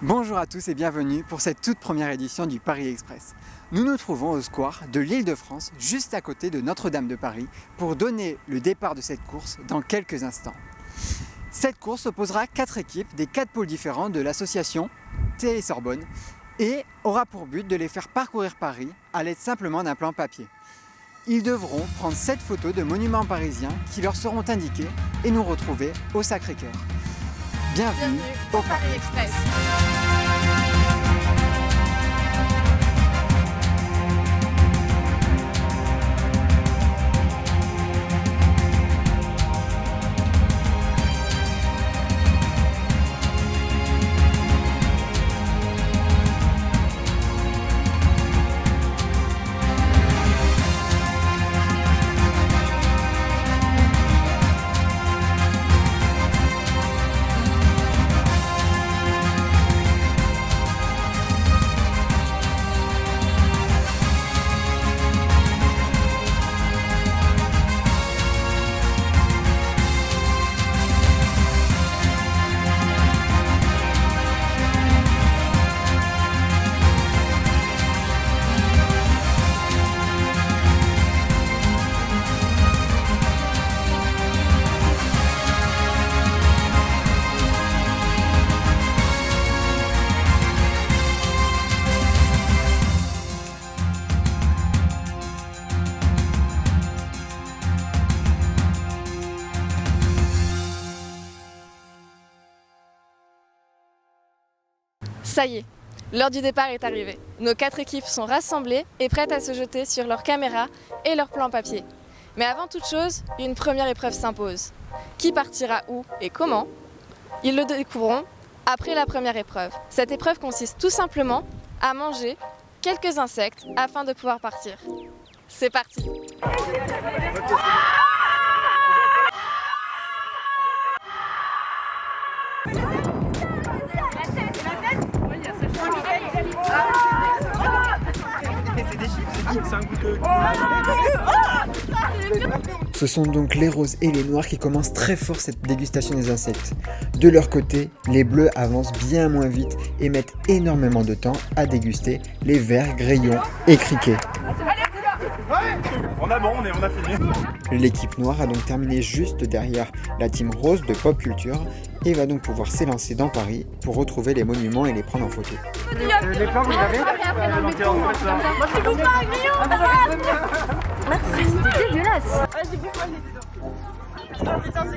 Bonjour à tous et bienvenue pour cette toute première édition du Paris Express. Nous nous trouvons au square de l'Île-de-France, juste à côté de Notre-Dame de Paris, pour donner le départ de cette course dans quelques instants. Cette course opposera 4 équipes des 4 pôles différents de l'association Télé-Sorbonne et aura pour but de les faire parcourir Paris à l'aide simplement d'un plan papier. Ils devront prendre 7 photos de monuments parisiens qui leur seront indiqués et nous retrouver au Sacré-Cœur. Bienvenue au Paris Express. Ça y est, l'heure du départ est arrivée. Nos 4 équipes sont rassemblées et prêtes à se jeter sur leurs caméras et leurs plans papier. Mais avant toute chose, une première épreuve s'impose. Qui partira où et comment? Ils le découvriront après la première épreuve. Cette épreuve consiste tout simplement à manger quelques insectes afin de pouvoir partir. C'est parti! Ce sont donc les roses et les noirs qui commencent très fort cette dégustation des insectes. De leur côté, les bleus avancent bien moins vite et mettent énormément de temps à déguster les vers, grillons et criquets. On a fini. L'équipe noire a donc terminé juste derrière la team rose de Pop Culture et va donc pouvoir s'élancer dans Paris pour retrouver les monuments et les prendre en photo. Les plans, vous les avez? Moi je coupe pas un grillon. Merci, c'était dégueulasse.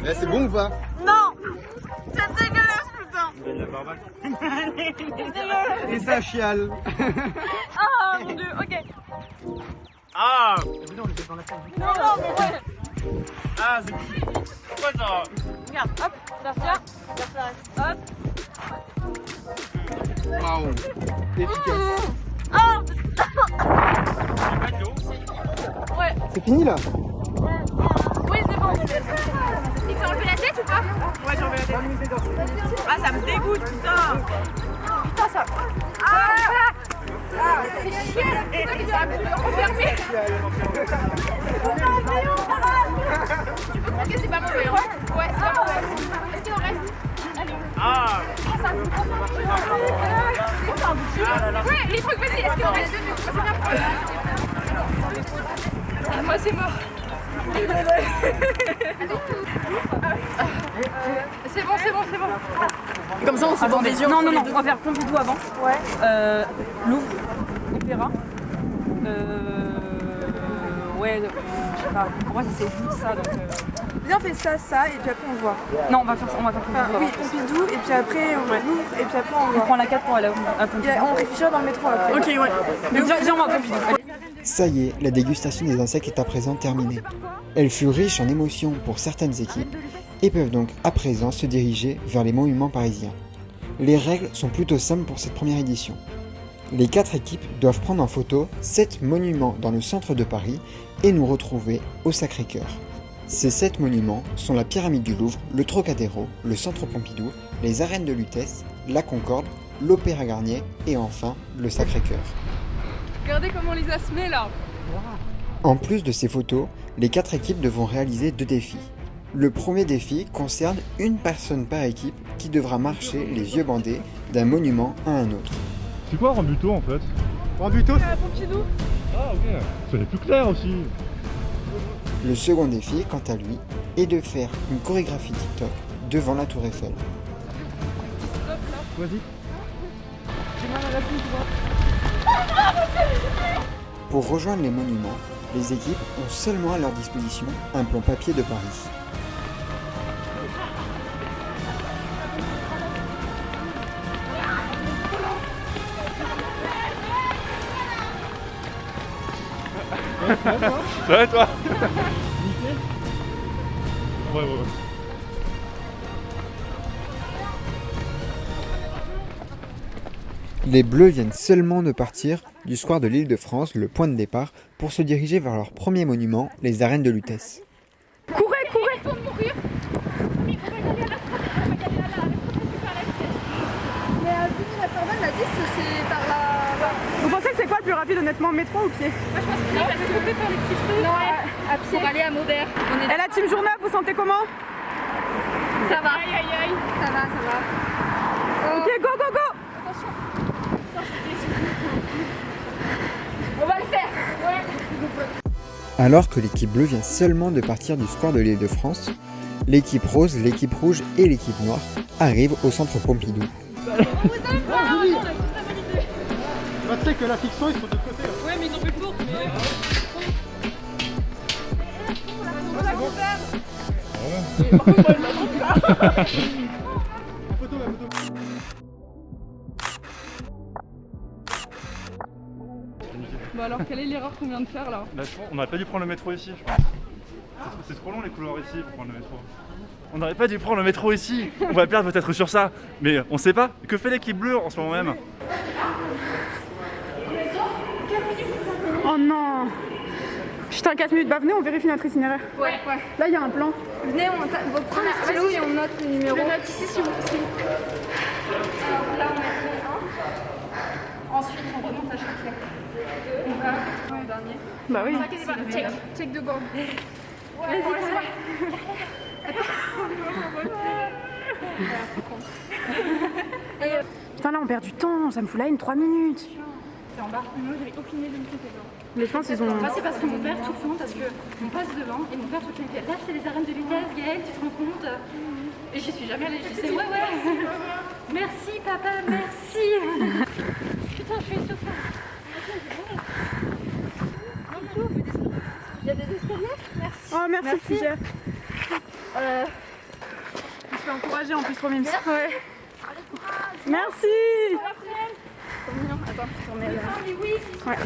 Mais c'est bon ou pas? Non, c'est dégueulasse putain. Il y a de la barbaque. Et ça chiale. Ah mon dieu, ok. Ah! Non, on les fait dans la salle. Non, mais ouais. Ah, c'est quoi ça? Regarde, hop, ça, hop. Waouh. Efficace. Oh. Pas de l'eau. Ouais, C'est fini là? oui c'est bon. Il t'a enlevé la tête ou pas? Ouais, j'ai enlevé la tête. Ah ça me dégoûte putain. Putain ça. Ah c'est chier. Il a refermé. Ok c'est pas mauvais. Ouais c'est pas mauvais. Est-ce qu'il en reste? Allez. Ah! Ouais les trucs vas-y. Est-ce qu'il en reste deux? Moi c'est mort. C'est bon. Comme ça, on s'attend des yeux. Non, on va faire Pompidou avant. Ouais. Louvre, Opéra. Ouais, je sais pas. Pour moi, c'est vite ça. Donc, Viens, on fait ça, et puis après on voit. Non, on va faire Pompidou avant. Oui, Pompidou, et puis après on Louvre, et puis après on On voit. prend la 4 pour aller à Pompidou. Et on réfléchira dans le métro après. Ok, ouais. Mais viens, on va à Pompidou. Allez. Ça y est, la dégustation des insectes est à présent terminée. Elle fut riche en émotions pour certaines équipes et peuvent donc à présent se diriger vers les monuments parisiens. Les règles sont plutôt simples pour cette première édition. Les 4 équipes doivent prendre en photo 7 monuments dans le centre de Paris et nous retrouver au Sacré-Cœur. Ces 7 monuments sont la pyramide du Louvre, le Trocadéro, le centre Pompidou, les arènes de Lutèce, la Concorde, l'Opéra Garnier et enfin le Sacré-Cœur. Regardez comment on les a semés là. En plus de ces photos, les 4 équipes devront réaliser 2 défis. Le premier défi concerne une personne par équipe qui devra marcher les yeux bandés d'un monument à un autre. C'est quoi Rambuteau en fait? Rambuteau, Pompidou. Ah ok, ça plus clair aussi. Le second défi, quant à lui, est de faire une chorégraphie TikTok devant la Tour Eiffel. Vas-y. Pour rejoindre les monuments, les équipes ont seulement à leur disposition un plan papier de Paris. Ça va toi? Ouais. Les Bleus viennent seulement de partir du square de l'Île-de-France, le point de départ, pour se diriger vers leur premier monument, les arènes de Lutèce. Courez. Mais à la Sorbonne, la 10, c'est par là. Vous pensez que c'est quoi le plus rapide honnêtement, métro ou pied? Moi je pense que parce que couper par les petites rues. Non, à pied. Pour aller à Maubert. Et la team Journal, vous sentez comment? Ça va. Aïe. Ça va. Ok, go. Attention. On va le faire. Ouais. Alors que l'équipe bleue vient seulement de partir du square de l'Île-de-France, l'équipe rose, l'équipe rouge et l'équipe noire arrivent au centre Pompidou. Bah, tu sais que la fiction, ils sont de l'autre côté. Là. Ouais, mais ils ont plus de cours. Bah alors, quelle est l'erreur qu'on vient de faire là? Bah, on n'aurait pas dû prendre le métro ici, je pense. C'est trop long les couloirs ici pour prendre le métro. On n'aurait pas dû prendre le métro ici. On va perdre peut-être sur ça, mais on sait pas. Que fait l'équipe bleue en ce moment même? Oh non. Putain, 4 minutes. Bah venez, on vérifie notre itinéraire. Ouais. Là, il y a un plan. Venez, on va prendre un stylo et on note le numéro. Je le note ici si vous voulez. Alors là, on a fait 1. Ensuite, on remonte à chaque fois. On va au dernier. Bah oui. Ne vous inquiétez pas, check de bord. Vas-y, Putain, là, on perd du temps. Ça me fout la haine 3 minutes. C'est en bas. Moi, j'avais aucune idée de me tromper. Mais je pense qu'ils ont... C'est parce que mon père, tout le temps, parce qu'on passe devant, et mon père, tout le temps, il fait là, c'est les arènes de Lutèce, Gaëlle, tu te rends compte? Et j'y suis jamais allée, je disais, ouais. Merci, papa, merci. Putain, je suis essoufflée. Il y a des escaliers? Merci. Oh, merci. Jeff. Je suis encouragée en plus, trop mime. Ouais. Merci. Attends, je tourne là. Ouais.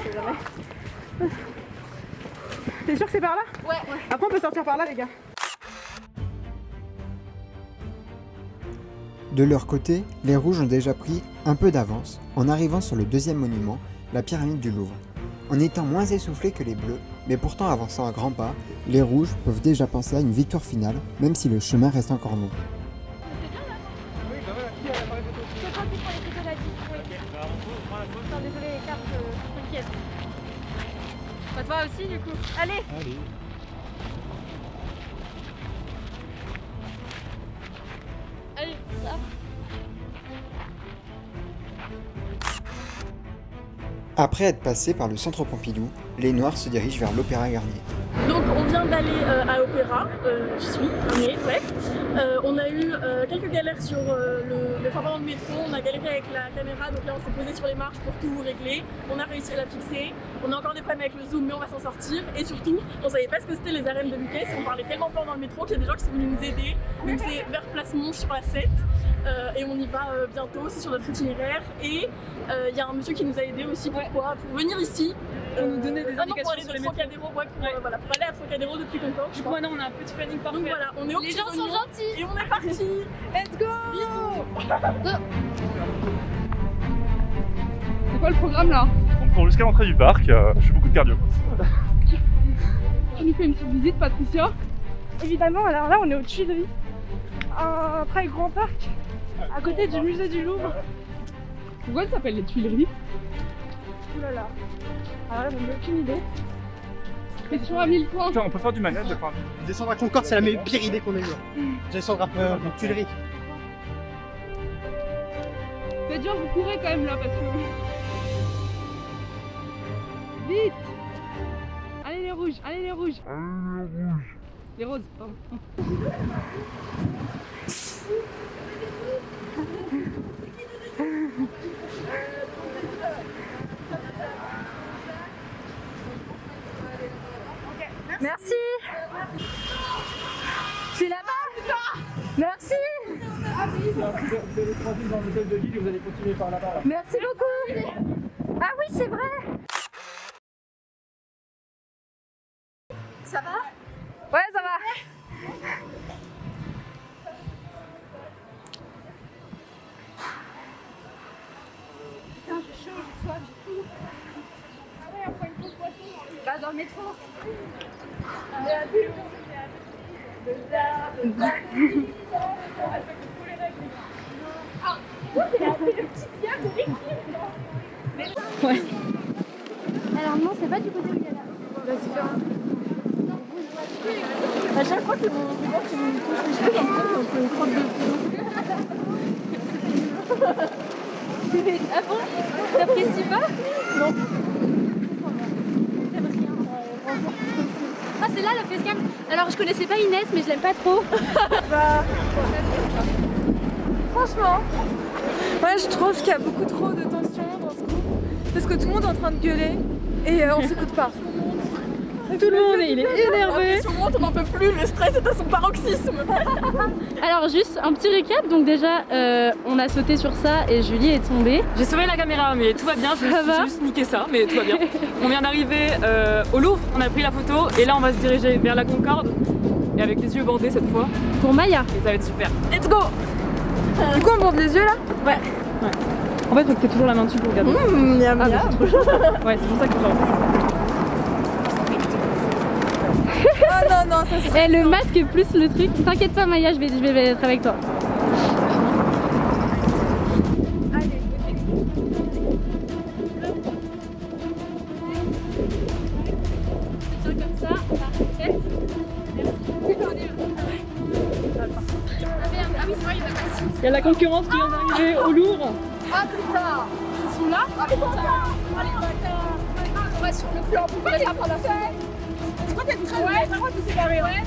T'es sûr que c'est par là? Ouais. Après, on peut sortir par là, les gars. De leur côté, les rouges ont déjà pris un peu d'avance en arrivant sur le deuxième monument, la pyramide du Louvre. En étant moins essoufflés que les bleus, mais pourtant avançant à grands pas, les rouges peuvent déjà penser à une victoire finale, même si le chemin reste encore long. Désolé, les cartes, t'inquiète. Bah, toi aussi, du coup. Allez. Allez, ça. Après être passés par le centre Pompidou, les noirs se dirigent vers l'Opéra Garnier. Donc on vient d'aller à l'opéra, j'y suis, ouais. On a eu quelques galères sur le format de métro, on a galéré avec la caméra, donc là on s'est posé sur les marches pour tout régler, on a réussi à la fixer, on a encore des problèmes avec le zoom mais on va s'en sortir, et surtout on savait pas ce que c'était les arènes de Lutèce, on parlait tellement fort dans le métro qu'il y a des gens qui sont venus nous aider, donc c'est vers Place Monge sur la 7, et on y va bientôt, c'est sur notre itinéraire, et il y a un monsieur qui nous a aidés aussi, pourquoi? Pour venir ici, pour nous donner des indications sur les Trocadéro, pour aller à Trocadéro depuis Concorde. Du coup, maintenant on a un petit planning parfait. Donc voilà, on est au Les gens sont gentils. et on est parti. Let's go. C'est quoi le programme là? On court jusqu'à l'entrée du parc, je fais beaucoup de cardio. Tu nous fais une petite visite, Patricia? Évidemment, alors là, on est aux Tuileries. Un très grand parc, à côté du musée du Louvre. Pourquoi ça s'appelle les Tuileries? Ouh là là. Alors là, j'en ai aucune idée. Pression à 1000 points. Putain, on peut faire du manège, enfin. Descendre à Concorde, c'est la pire idée qu'on ait eue. Descendre à Tuileries. C'est dur, vous courez quand même là parce que. Vite! Allez les rouges, allez les rouges! Les roses, pardon. Merci. Je suis là-bas, putain. Merci. Vous allez tranquille dans l'hôtel de ville et vous allez continuer par là-bas. Merci beaucoup. Ah oui, c'est vrai. Ça va? Ouais, ça va! Putain, j'ai chaud, j'ai soif, j'ai tout. Ah ouais, on prend une pause poisson. Bah, dans le métro. Ouais. Alors non, c'est pas du côté où il y a là. À chaque fois que mon touche les cheveux, j'ai l'impression qu'on se crotte dessus. Ah bon? T'apprécies pas? Non. T'aimes rien. Ah, c'est là la facecam. Alors je connaissais pas Inès, mais je l'aime pas trop. Franchement, ouais, je trouve qu'il y a beaucoup trop de tension dans ce groupe. Parce que tout le monde est en train de gueuler et on s'écoute pas. Tout le monde, il est énervé. On n'en peut plus, le stress est à son paroxysme. Alors juste un petit récap, donc déjà on a sauté sur ça et Julie est tombée. J'ai sauvé la caméra, mais tout va bien, Ça va j'ai juste niqué ça, mais tout va bien. On vient d'arriver au Louvre, on a pris la photo et là on va se diriger vers la Concorde et avec les yeux bandés cette fois. Pour Maya. Et ça va être super. Let's go! Du coup, on bande les yeux là? Ouais. En fait, faut que t'aies toujours la main dessus pour regarder. Miam Ah, mais miam. c'est trop chaud. Ouais, c'est pour ça que j'ai fait ça. Ah non, non, ça c'est. Et le masque est plus le truc. T'inquiète pas Maya, je vais être avec toi. Allez, Comme ça, on va tête. Ah oui, c'est vrai, il y en a pas six. Il y a la concurrence qui vient d'arriver au Louvre. Ah putain! Ils sont là? Ah putain! Allez, bâtard! On va sur le plan, pourquoi t'es pas la scène? Je crois qu'elle est très ouais, pourquoi tu t'es barré, ouais?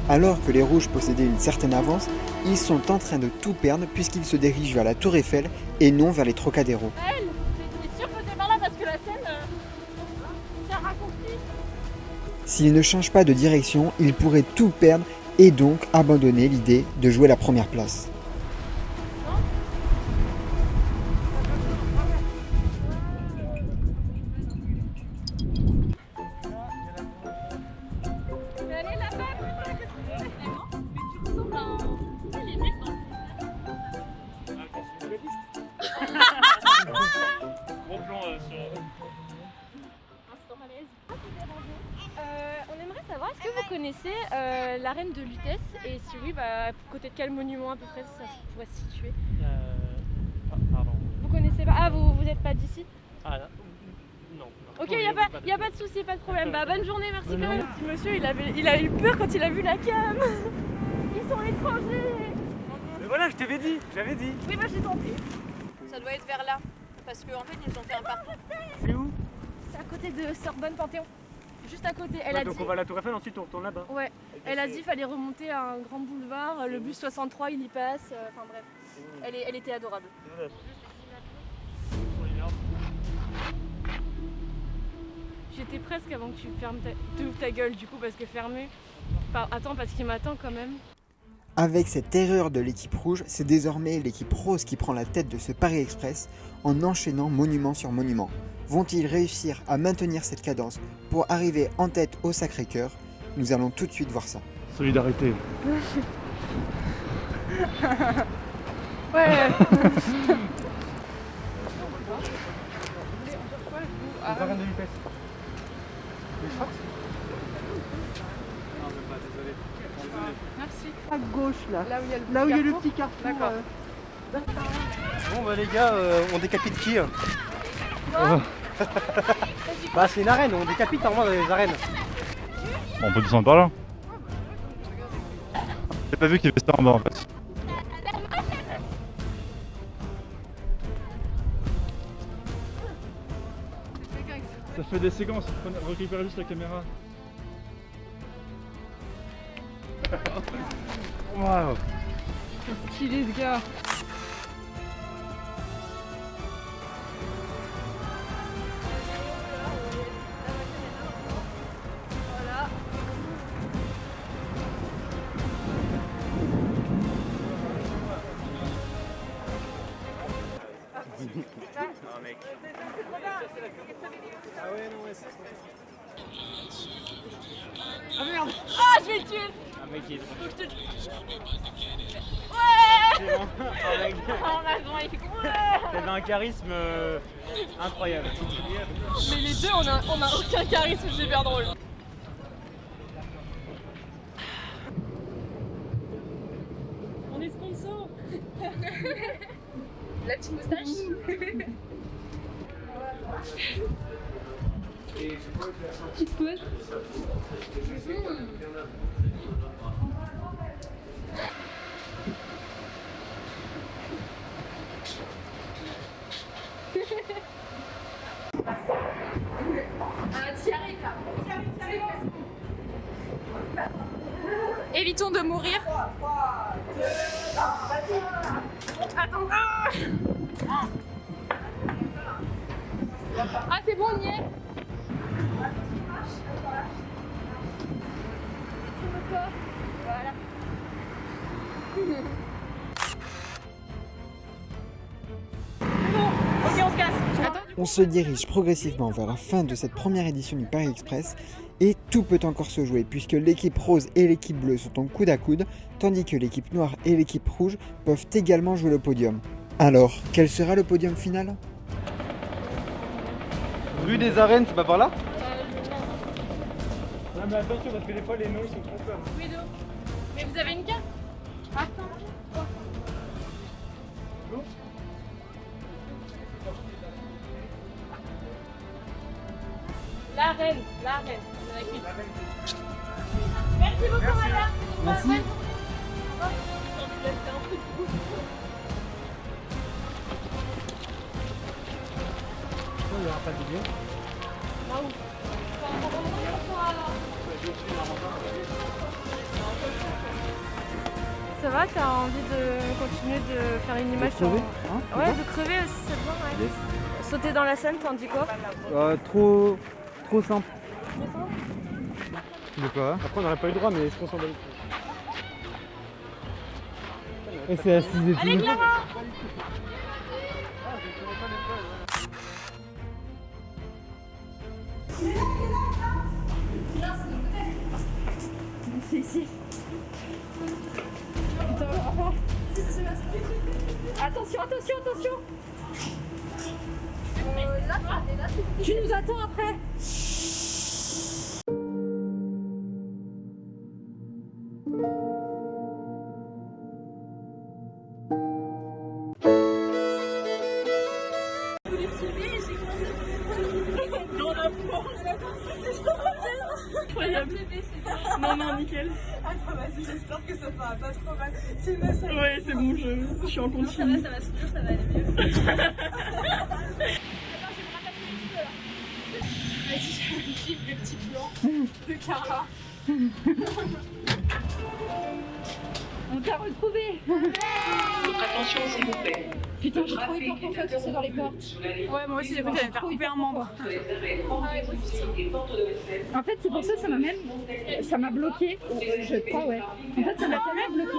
Alors que les rouges possédaient une certaine avance, ils sont en train de tout perdre puisqu'ils se dirigent vers la Tour Eiffel et non vers les Trocadéros. T'es sûr que t'es par là parce que la scène, c'est un raccourci. S'ils ne changent pas de direction, ils pourraient tout perdre et donc abandonner l'idée de jouer la première place. On aimerait savoir, est-ce que vous connaissez l'arène de Lutèce et si oui, à côté de quel monument à peu près ça pourrait se situer? Pardon. Vous connaissez pas? Ah, vous êtes pas d'ici? Ah là. Non. Ok, y a pas de souci, pas de problème. Bah bonne journée, merci quand même. Petit monsieur, il a eu peur quand il a vu la cam. Ils sont étrangers. Mais voilà, je t'avais dit, j'avais dit. Oui, bah j'ai tenté. Ça doit être vers là, parce qu'en fait ils nous ont fait un parcours. C'est où? C'est à côté de Sorbonne Panthéon. Juste à côté. Elle a donc dit. on va à la Tour Eiffel, ensuite on retourne là-bas. Ouais. Elle a dit qu'il fallait remonter à un grand boulevard. Le bus 63, il y passe. Enfin bref. Elle était adorable. J'étais presque avant que tu ouvres ta gueule du coup parce que fermé. Attends parce qu'il m'attend quand même. Avec cette erreur de l'équipe rouge, c'est désormais l'équipe rose qui prend la tête de ce Paris Express en enchaînant monument sur monument. Vont-ils réussir à maintenir cette cadence pour arriver en tête au Sacré-Cœur? Nous allons tout de suite voir ça. Solidarité. Ouais! Les arènes de vitesse. Merci. À gauche là. Là où il y a le, Là où il y a le carrefour. petit carrefour. D'accord. Bon bah les gars, on décapite qui Bah c'est une arène, on décapite normalement dans les arènes. On peut descendre par là. J'ai pas vu qu'il y avait ça en bas en fait. Ça fait des séquences, récupérer juste la caméra. Waouh! C'est stylé ce gars. Ah merde! Ah, je vais le tuer! Un mec qui est Faut que je te... C'est bon. Ah, mec. Oh, ma il fait T'avais un charisme incroyable. Mais les deux, on a aucun charisme, c'est super drôle. On est sponsor. La petite moustache. Petite pause. T'y arrives là. Évitons de mourir. Attends. Ah, c'est bon, on y est. Voilà. Ok, on se casse. On se dirige progressivement vers la fin de cette première édition du Paris Express et tout peut encore se jouer puisque l'équipe rose et l'équipe bleue sont en coude à coude tandis que l'équipe noire et l'équipe rouge peuvent également jouer le podium. Alors, quel sera le podium final ? Rue des Arènes, c'est pas par là? Non mais attention parce que des fois les noms ils sont trompeurs. Oui, deux. Mais vous avez une carte? Attends. La reine. Merci beaucoup, madame. Merci. Il y aura pas de vidéo. Ça va, t'as envie de continuer de faire une image sur... Ouais, de crever aussi, c'est bien, ouais. Sauter dans la Seine, t'en dis quoi? Trop simple. De quoi? Après on n'aurait pas eu le droit, mais est-ce qu'on s'en bat les couilles? Et c'est assise et tout. Allez, Clara! C'est ici. Attention. Tu nous attends après. Non, nickel. Attends, vas-y, j'espère que ça fera pas trop mal. C'est Ouais, c'est bon, je suis en continu. Ça va souffrir, ça va aller mieux. Vas-y, j'arrive le petit plan de Clara. On t'a retrouvé. Attention s'il vous plaît. Putain, j'ai trop eu peur qu'on fasse ça dans les portes. Ouais, moi aussi j'ai cru que j'allais me faire couper un membre. En fait, c'est pour ça que ça m'a bloqué. Je crois, ouais. En fait, ça m'a tellement bloqué.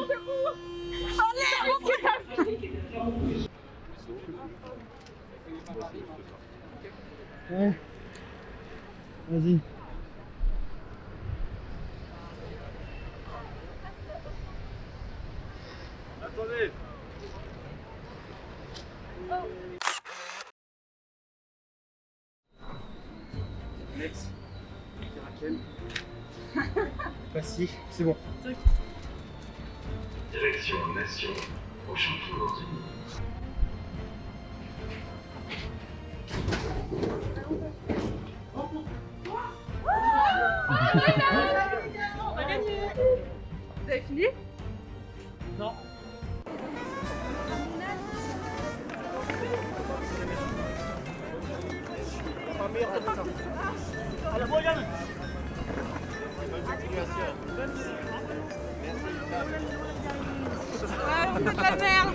Ouais. Vas-y. Attendez. Next. Raquel. Bah si, c'est bon. Direction Nation, prochain tour. Oh, C'est de la merde.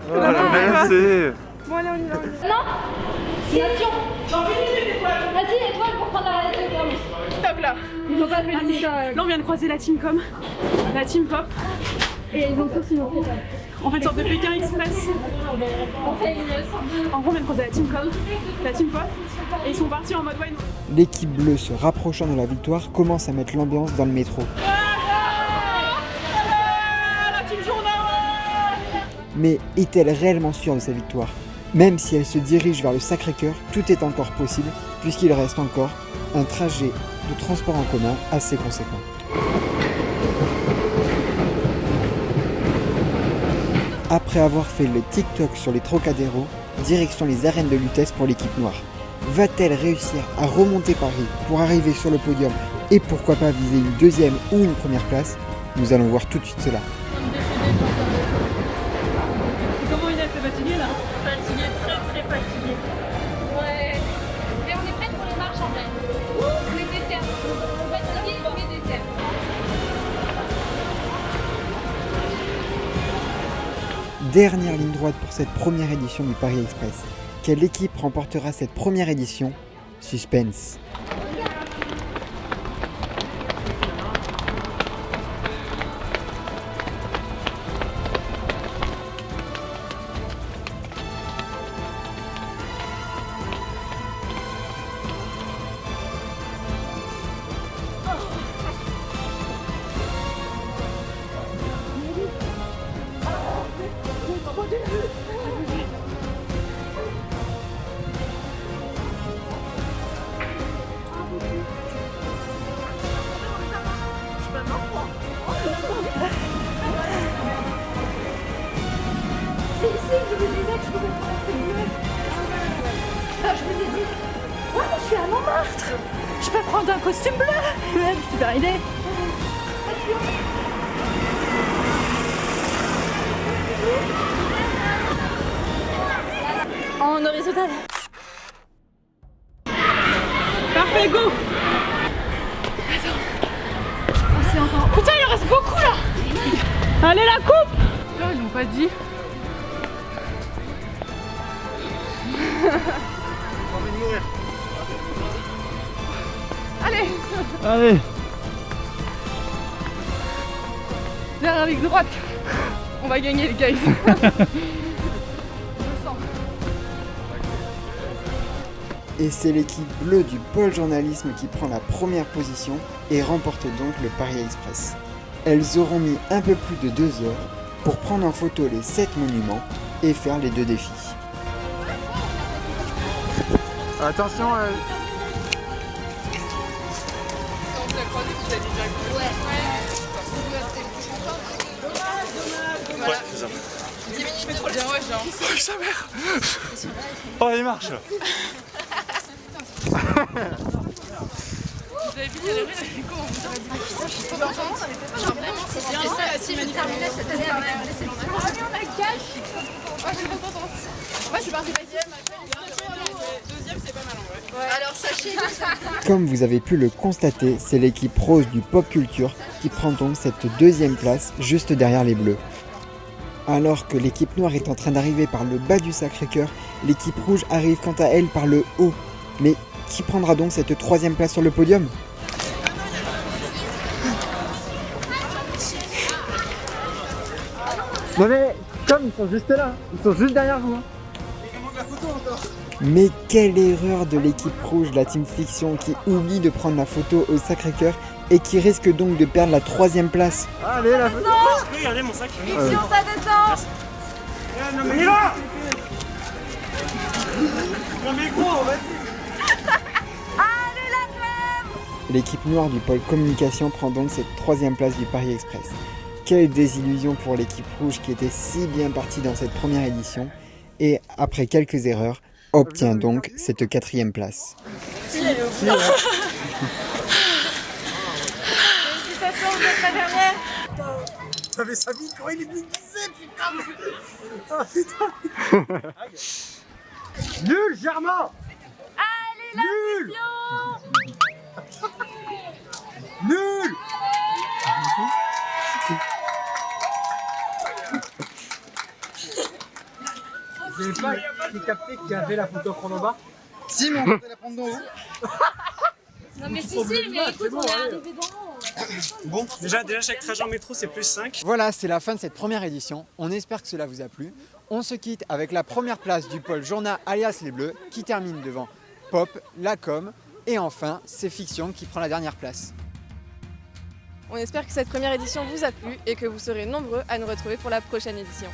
Oh la merde. Bon allez, on y va. Non. Nation. Vas-y, étoile pour prendre la com. Stop là. Ils ont pas fait le ça. Là, on vient de croiser la team com, la team pop. Et ils ont tous une autre. On fait une sorte de Pékin Express. On fait une. En gros, on vient de croiser la team com, la team pop. Et ils sont partis en mode wine. L'équipe bleue, se rapprochant de la victoire, commence à mettre l'ambiance dans le métro. Mais est-elle réellement sûre de sa victoire? Même si elle se dirige vers le Sacré-Cœur, tout est encore possible, puisqu'il reste encore un trajet de transport en commun assez conséquent. Après avoir fait le TikTok sur les Trocadéros, direction les arènes de Lutèce pour l'équipe noire. Va-t-elle réussir à remonter Paris pour arriver sur le podium et pourquoi pas viser une deuxième ou une première place? Nous allons voir tout de suite cela. Comment Inès est fatiguée là? Fatiguée, très fatiguée. Ouais. Mais on est prête pour les marches en vrai. On est déter. Fatiguée, mais déter. Dernière ligne droite pour cette première édition du Paris Express. Quelle équipe remportera cette première édition? Suspense. Je vous disais que je pouvais prendre un peu mieux. Je vous ai dit, ouais, je suis à Montmartre. Je peux prendre un costume bleu. Ouais, super idée. En horizontal. Parfait, go! C'est encore. Putain, il en reste beaucoup là. Allez, la coupe! Là, ils l'ont pas dit. Allez. Allez. Dernière ligne droite. On va gagner les guys. Et c'est l'équipe bleue du pôle journalisme qui prend la première position et remporte donc le Paris Express. Elles auront mis un peu plus de 2 heures pour prendre en photo les 7 monuments et faire les 2 défis. Attention, Ouais, c'est ça. 10 minutes, je fais trop le bien, ouais, genre. Oh, sa mère. Oh, il marche. Vous avez fini les rues, c'est con. Putain, je suis trop contente. C'est bien ça la team terminée cette année avec les sélections. Ah oui, on a gagné. Ah, je suis trop contente. Moi, je suis partie 2ème. Deuxième, c'est pas mal en vrai. Alors, sachez. Comme vous avez pu le constater, c'est l'équipe rose du Pop Culture qui prend donc cette 2e place juste derrière les bleus. Alors que l'équipe noire est en train d'arriver par le bas du Sacré-Cœur, l'équipe rouge arrive quant à elle par le haut. Mais qui prendra donc cette 3e place sur le podium? Non mais, comme ils sont juste là, ils sont juste derrière vous. Mais quelle erreur de l'équipe rouge, la team fiction, qui oublie de prendre la photo au Sacré-Cœur et qui risque donc de perdre la 3e place. Allez, la photo. Je peux garder mon sac. Mission, ça descend. On y va. Le micro, vas-y. L'équipe noire du pôle communication prend donc cette 3e place du Paris Express. Quelle désillusion pour l'équipe rouge qui était si bien partie dans cette première édition et, après quelques erreurs, obtient donc cette 4e place. Félicitations, vous êtes la dernière. Ça fait sa vie, comment il est déguisé, putain. Oh putain. Nul, Germain. Allez Nul. Nul. Vous n'avez pas capté qu'il y avait la photo chrono bar? Si, mais on peut la prendre d'en haut. Non mais si, mais écoute, on est arrivé d'en haut. Bon, déjà chaque trajet en métro c'est plus 5. Voilà, c'est la fin de cette première édition. On espère que cela vous a plu. On se quitte avec la première place du pôle Journa alias Les Bleus qui termine devant Pop, La Com et enfin C'est Fiction qui prend la dernière place. On espère que cette première édition vous a plu et que vous serez nombreux à nous retrouver pour la prochaine édition.